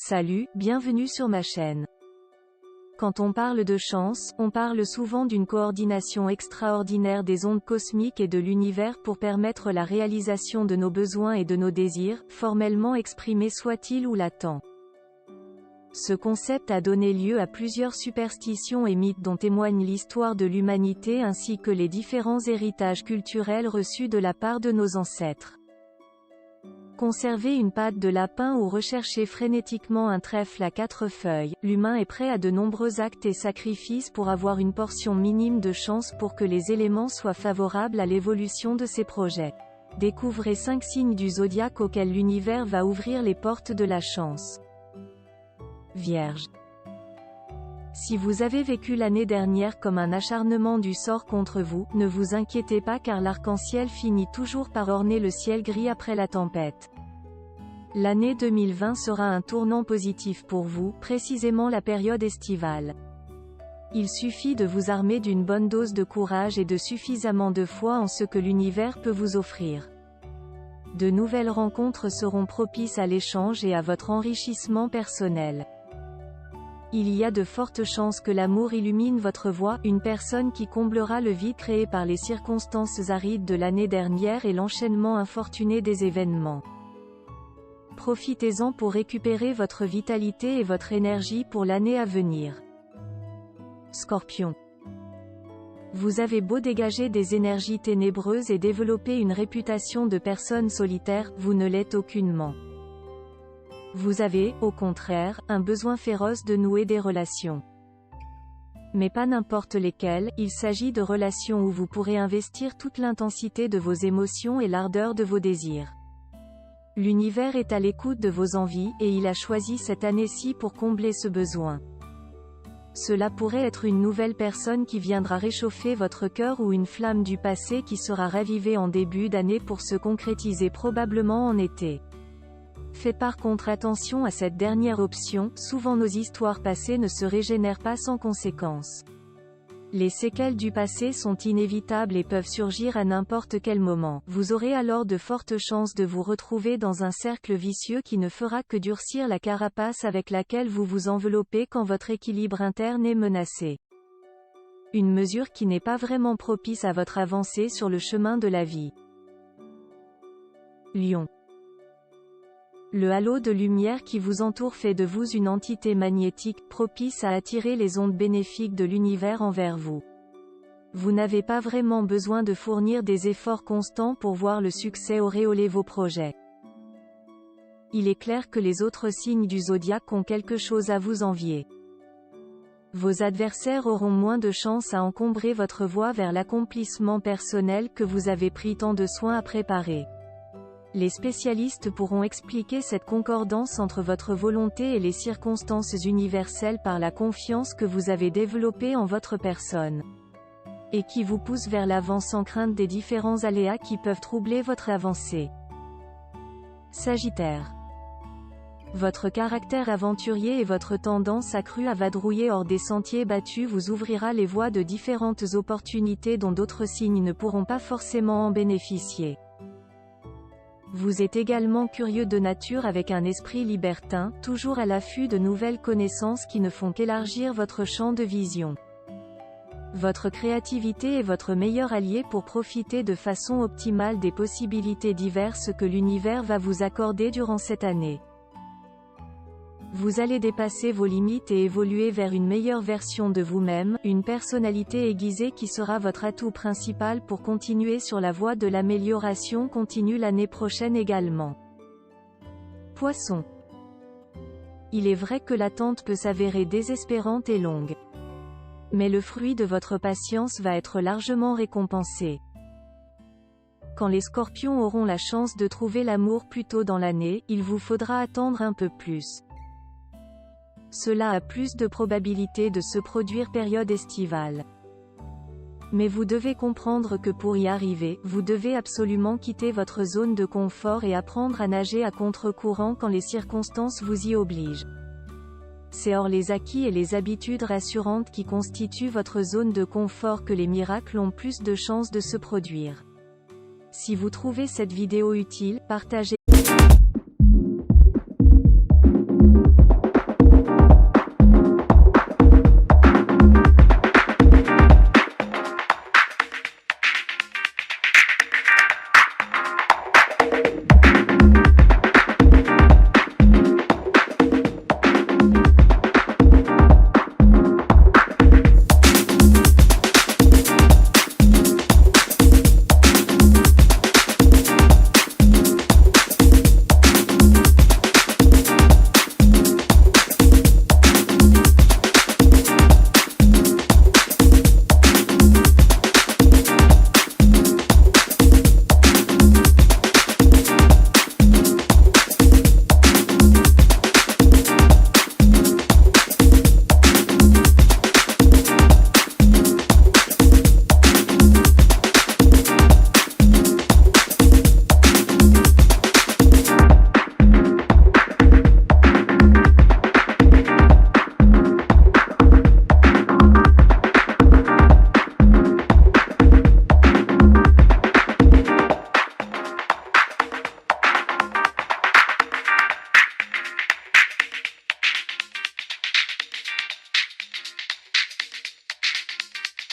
Salut, bienvenue sur ma chaîne. Quand on parle de chance, on parle souvent d'une coordination extraordinaire des ondes cosmiques et de l'univers pour permettre la réalisation de nos besoins et de nos désirs, formellement exprimés soient-ils ou latents. Ce concept a donné lieu à plusieurs superstitions et mythes dont témoigne l'histoire de l'humanité ainsi que les différents héritages culturels reçus de la part de nos ancêtres. Conserver une patte de lapin ou rechercher frénétiquement un trèfle à 4 feuilles, l'humain est prêt à de nombreux actes et sacrifices pour avoir une portion minime de chance pour que les éléments soient favorables à l'évolution de ses projets. Découvrez 5 signes du zodiaque auxquels l'univers va ouvrir les portes de la chance. Vierge. Si vous avez vécu l'année dernière comme un acharnement du sort contre vous, ne vous inquiétez pas car l'arc-en-ciel finit toujours par orner le ciel gris après la tempête. L'année 2020 sera un tournant positif pour vous, précisément la période estivale. Il suffit de vous armer d'une bonne dose de courage et de suffisamment de foi en ce que l'univers peut vous offrir. De nouvelles rencontres seront propices à l'échange et à votre enrichissement personnel. Il y a de fortes chances que l'amour illumine votre voie, une personne qui comblera le vide créé par les circonstances arides de l'année dernière et l'enchaînement infortuné des événements. Profitez-en pour récupérer votre vitalité et votre énergie pour l'année à venir. Scorpion. Vous avez beau dégager des énergies ténébreuses et développer une réputation de personne solitaire, vous ne l'êtes aucunement. Vous avez, au contraire, un besoin féroce de nouer des relations. Mais pas n'importe lesquelles, il s'agit de relations où vous pourrez investir toute l'intensité de vos émotions et l'ardeur de vos désirs. L'univers est à l'écoute de vos envies, et il a choisi cette année-ci pour combler ce besoin. Cela pourrait être une nouvelle personne qui viendra réchauffer votre cœur ou une flamme du passé qui sera ravivée en début d'année pour se concrétiser probablement en été. Faites par contre attention à cette dernière option, souvent nos histoires passées ne se régénèrent pas sans conséquence. Les séquelles du passé sont inévitables et peuvent surgir à n'importe quel moment. Vous aurez alors de fortes chances de vous retrouver dans un cercle vicieux qui ne fera que durcir la carapace avec laquelle vous vous enveloppez quand votre équilibre interne est menacé. Une mesure qui n'est pas vraiment propice à votre avancée sur le chemin de la vie. Lion. Le halo de lumière qui vous entoure fait de vous une entité magnétique, propice à attirer les ondes bénéfiques de l'univers envers vous. Vous n'avez pas vraiment besoin de fournir des efforts constants pour voir le succès auréoler vos projets. Il est clair que les autres signes du zodiaque ont quelque chose à vous envier. Vos adversaires auront moins de chances à encombrer votre voie vers l'accomplissement personnel que vous avez pris tant de soin à préparer. Les spécialistes pourront expliquer cette concordance entre votre volonté et les circonstances universelles par la confiance que vous avez développée en votre personne, et qui vous pousse vers l'avant sans crainte des différents aléas qui peuvent troubler votre avancée. Sagittaire. Votre caractère aventurier et votre tendance accrue à vadrouiller hors des sentiers battus vous ouvrira les voies de différentes opportunités dont d'autres signes ne pourront pas forcément en bénéficier. Vous êtes également curieux de nature avec un esprit libertin, toujours à l'affût de nouvelles connaissances qui ne font qu'élargir votre champ de vision. Votre créativité est votre meilleur allié pour profiter de façon optimale des possibilités diverses que l'univers va vous accorder durant cette année. Vous allez dépasser vos limites et évoluer vers une meilleure version de vous-même, une personnalité aiguisée qui sera votre atout principal pour continuer sur la voie de l'amélioration continue l'année prochaine également. Poisson. Il est vrai que l'attente peut s'avérer désespérante et longue. Mais le fruit de votre patience va être largement récompensé. Quand les scorpions auront la chance de trouver l'amour plus tôt dans l'année, il vous faudra attendre un peu plus. Cela a plus de probabilité de se produire période estivale. Mais vous devez comprendre que pour y arriver, vous devez absolument quitter votre zone de confort et apprendre à nager à contre-courant quand les circonstances vous y obligent. C'est hors les acquis et les habitudes rassurantes qui constituent votre zone de confort que les miracles ont plus de chances de se produire. Si vous trouvez cette vidéo utile, partagez.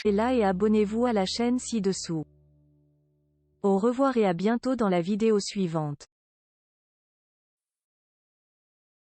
là et abonnez-vous à la chaîne ci-dessous. Au revoir et à bientôt dans la vidéo suivante.